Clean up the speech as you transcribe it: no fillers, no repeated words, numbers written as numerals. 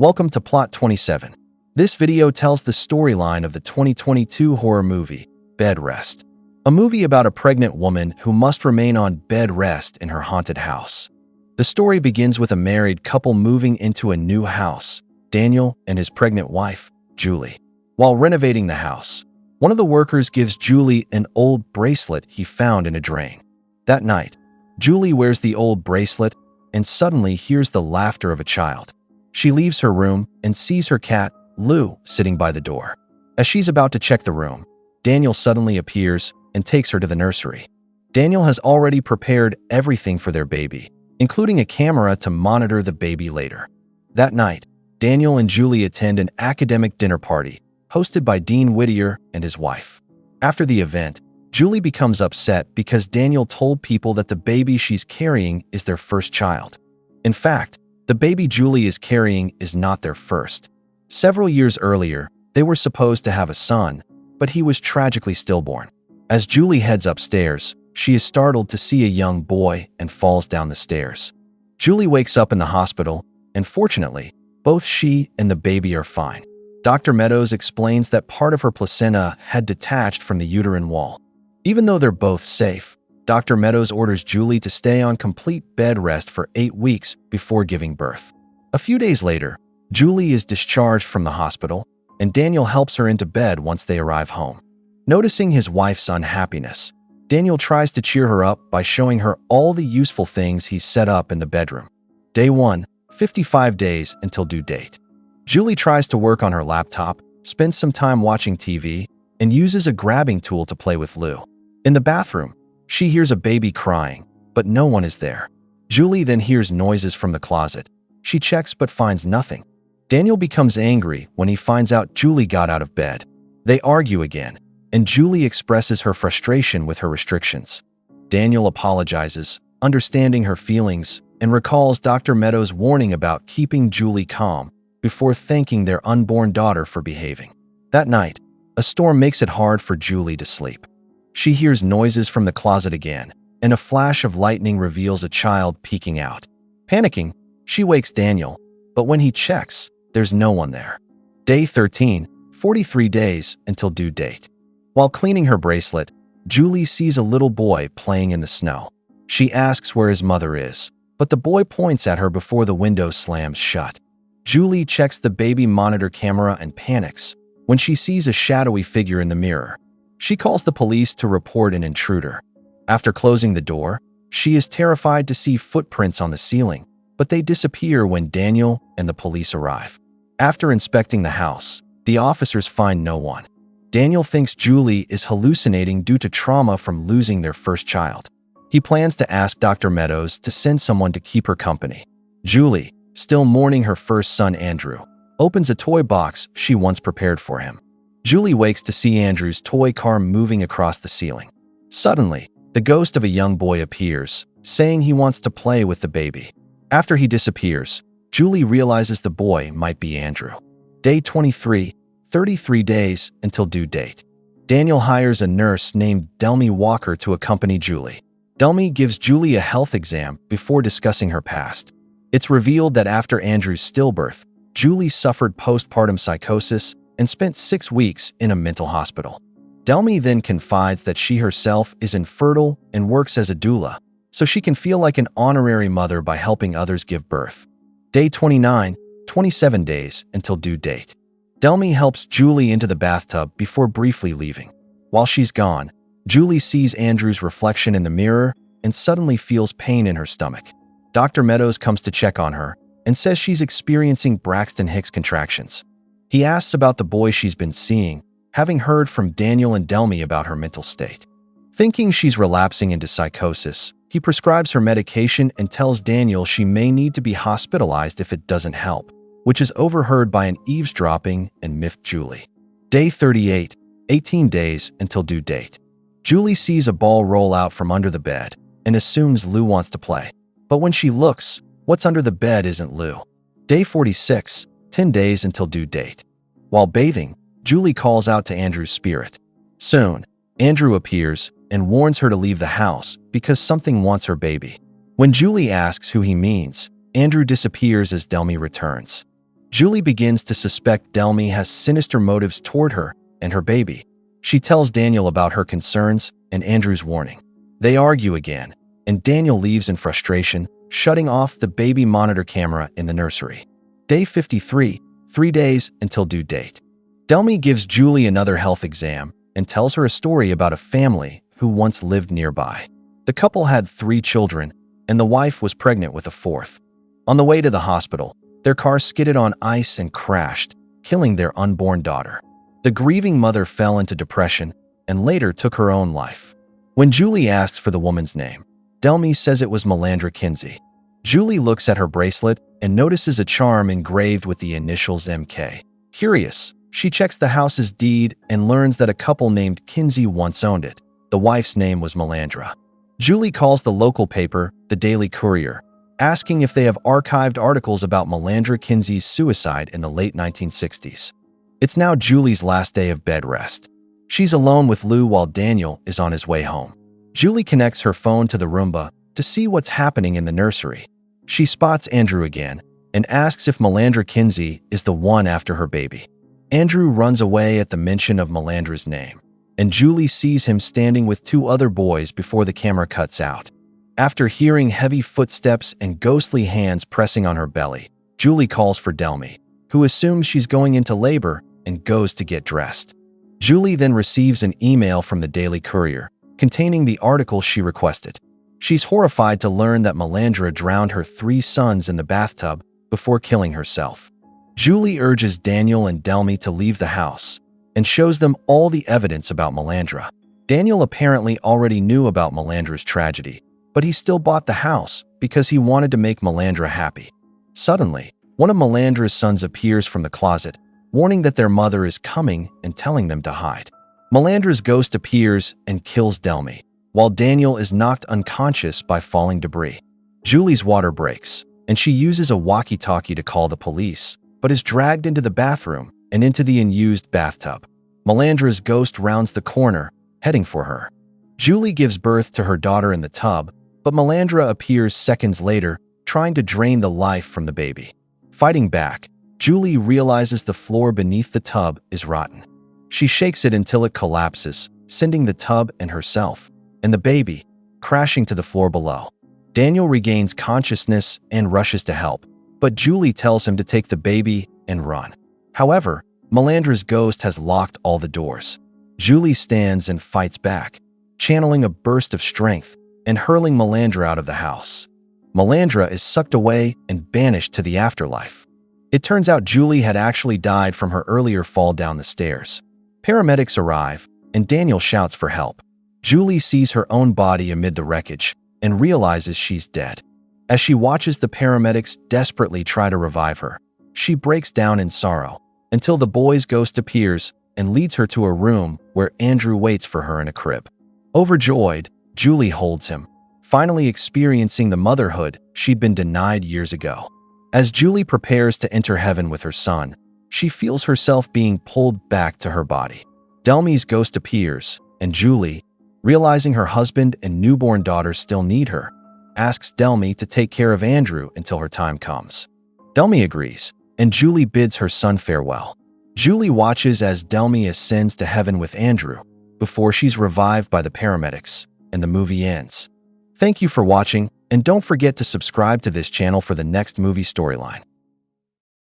Welcome to Plot 27. This video tells the storyline of the 2022 horror movie, Bed Rest. A movie about a pregnant woman who must remain on bed rest in her haunted house. The story begins with a married couple moving into a new house, Daniel and his pregnant wife, Julie. While renovating the house, one of the workers gives Julie an old bracelet he found in a drain. That night, Julie wears the old bracelet and suddenly hears the laughter of a child. She leaves her room and sees her cat, Lou, sitting by the door. As she's about to check the room, Daniel suddenly appears and takes her to the nursery. Daniel has already prepared everything for their baby, including a camera to monitor the baby later. That night, Daniel and Julie attend an academic dinner party hosted by Dean Whittier and his wife. After the event, Julie becomes upset because Daniel told people that the baby she's carrying is their first child. In fact, the baby Julie is carrying is not their first. Several years earlier, they were supposed to have a son, but he was tragically stillborn. As Julie heads upstairs, she is startled to see a young boy and falls down the stairs. Julie wakes up in the hospital, and fortunately, both she and the baby are fine. Dr. Meadows explains that part of her placenta had detached from the uterine wall. Even though they're both safe, Dr. Meadows orders Julie to stay on complete bed rest for 8 weeks before giving birth. A few days later, Julie is discharged from the hospital, and Daniel helps her into bed once they arrive home. Noticing his wife's unhappiness, Daniel tries to cheer her up by showing her all the useful things he's set up in the bedroom. Day 1, 55 days until due date. Julie tries to work on her laptop, spends some time watching TV, and uses a grabbing tool to play with Lou. In the bathroom, she hears a baby crying, but no one is there. Julie then hears noises from the closet. She checks but finds nothing. Daniel becomes angry when he finds out Julie got out of bed. They argue again, and Julie expresses her frustration with her restrictions. Daniel apologizes, understanding her feelings, and recalls Dr. Meadows' warning about keeping Julie calm before thanking their unborn daughter for behaving. That night, a storm makes it hard for Julie to sleep. She hears noises from the closet again, and a flash of lightning reveals a child peeking out. Panicking, she wakes Daniel, but when he checks, there's no one there. Day 13, 43 days until due date. While cleaning her bracelet, Julie sees a little boy playing in the snow. She asks where his mother is, but the boy points at her before the window slams shut. Julie checks the baby monitor camera and panics when she sees a shadowy figure in the mirror. She calls the police to report an intruder. After closing the door, she is terrified to see footprints on the ceiling, but they disappear when Daniel and the police arrive. After inspecting the house, the officers find no one. Daniel thinks Julie is hallucinating due to trauma from losing their first child. He plans to ask Dr. Meadows to send someone to keep her company. Julie, still mourning her first son Andrew, opens a toy box she once prepared for him. Julie wakes to see Andrew's toy car moving across the ceiling. Suddenly, the ghost of a young boy appears, saying he wants to play with the baby. After he disappears, Julie realizes the boy might be Andrew. Day 23, 33 days until due date. Daniel hires a nurse named Delmy Walker to accompany Julie. Delmy gives Julie a health exam before discussing her past. It's revealed that after Andrew's stillbirth, Julie suffered postpartum psychosis and spent 6 weeks in a mental hospital. Delmy then confides that she herself is infertile and works as a doula, so she can feel like an honorary mother by helping others give birth. Day 29, 27 days until due date. Delmy helps Julie into the bathtub before briefly leaving. While she's gone, Julie sees Andrew's reflection in the mirror and suddenly feels pain in her stomach. Dr. Meadows comes to check on her and says she's experiencing Braxton Hicks contractions. He asks about the boy she's been seeing, having heard from Daniel and Delmy about her mental state. Thinking she's relapsing into psychosis, he prescribes her medication and tells Daniel she may need to be hospitalized if it doesn't help, which is overheard by an eavesdropping and miffed Julie. Day 38, 18 days until due date. Julie sees a ball roll out from under the bed and assumes Lou wants to play. But when she looks, what's under the bed isn't Lou. Day 46, 10 days until due date. While bathing, Julie calls out to Andrew's spirit. Soon, Andrew appears and warns her to leave the house because something wants her baby. When Julie asks who he means, Andrew disappears as Delmy returns. Julie begins to suspect Delmy has sinister motives toward her and her baby. She tells Daniel about her concerns and Andrew's warning. They argue again, and Daniel leaves in frustration, shutting off the baby monitor camera in the nursery. Day 53, 3 days until due date. Delmy gives Julie another health exam and tells her a story about a family who once lived nearby. The couple had 3 children, and the wife was pregnant with a 4th. On the way to the hospital, their car skidded on ice and crashed, killing their unborn daughter. The grieving mother fell into depression and later took her own life. When Julie asks for the woman's name, Delmy says it was Melandra Kinsey. Julie looks at her bracelet and notices a charm engraved with the initials MK. Curious, she checks the house's deed and learns that a couple named Kinsey once owned it. The wife's name was Melandra. Julie calls the local paper, the Daily Courier, asking if they have archived articles about Melandra Kinsey's suicide in the late 1960s. It's now Julie's last day of bed rest. She's alone with Lou while Daniel is on his way home. Julie connects her phone to the Roomba to see what's happening in the nursery. She spots Andrew again and asks if Melandra Kinsey is the one after her baby. Andrew runs away at the mention of Melandra's name, and Julie sees him standing with 2 other boys before the camera cuts out. After hearing heavy footsteps and ghostly hands pressing on her belly, Julie calls for Delmy, who assumes she's going into labor and goes to get dressed. Julie then receives an email from the Daily Courier containing the article she requested. She's horrified to learn that Melandra drowned her 3 sons in the bathtub before killing herself. Julie urges Daniel and Delmy to leave the house and shows them all the evidence about Melandra. Daniel apparently already knew about Melandra's tragedy, but he still bought the house because he wanted to make Melandra happy. Suddenly, one of Melandra's sons appears from the closet, warning that their mother is coming and telling them to hide. Melandra's ghost appears and kills Delmy, while Daniel is knocked unconscious by falling debris. Julie's water breaks, and she uses a walkie-talkie to call the police, but is dragged into the bathroom and into the unused bathtub. Melandra's ghost rounds the corner, heading for her. Julie gives birth to her daughter in the tub, but Melandra appears seconds later, trying to drain the life from the baby. Fighting back, Julie realizes the floor beneath the tub is rotten. She shakes it until it collapses, sending the tub and herself, and the baby, crashing to the floor below. Daniel regains consciousness and rushes to help, but Julie tells him to take the baby and run. However, Melandra's ghost has locked all the doors. Julie stands and fights back, channeling a burst of strength and hurling Melandra out of the house. Melandra is sucked away and banished to the afterlife. It turns out Julie had actually died from her earlier fall down the stairs. Paramedics arrive, and Daniel shouts for help. Julie sees her own body amid the wreckage and realizes she's dead. As she watches the paramedics desperately try to revive her, she breaks down in sorrow until the boy's ghost appears and leads her to a room where Andrew waits for her in a crib. Overjoyed, Julie holds him, finally experiencing the motherhood she'd been denied years ago. As Julie prepares to enter heaven with her son, she feels herself being pulled back to her body. Delmy's ghost appears, and Julie, realizing her husband and newborn daughter still need her, asks Delmy to take care of Andrew until her time comes. Delmy agrees, and Julie bids her son farewell. Julie watches as Delmy ascends to heaven with Andrew before she's revived by the paramedics, and the movie ends. Thank you for watching, and don't forget to subscribe to this channel for the next movie storyline.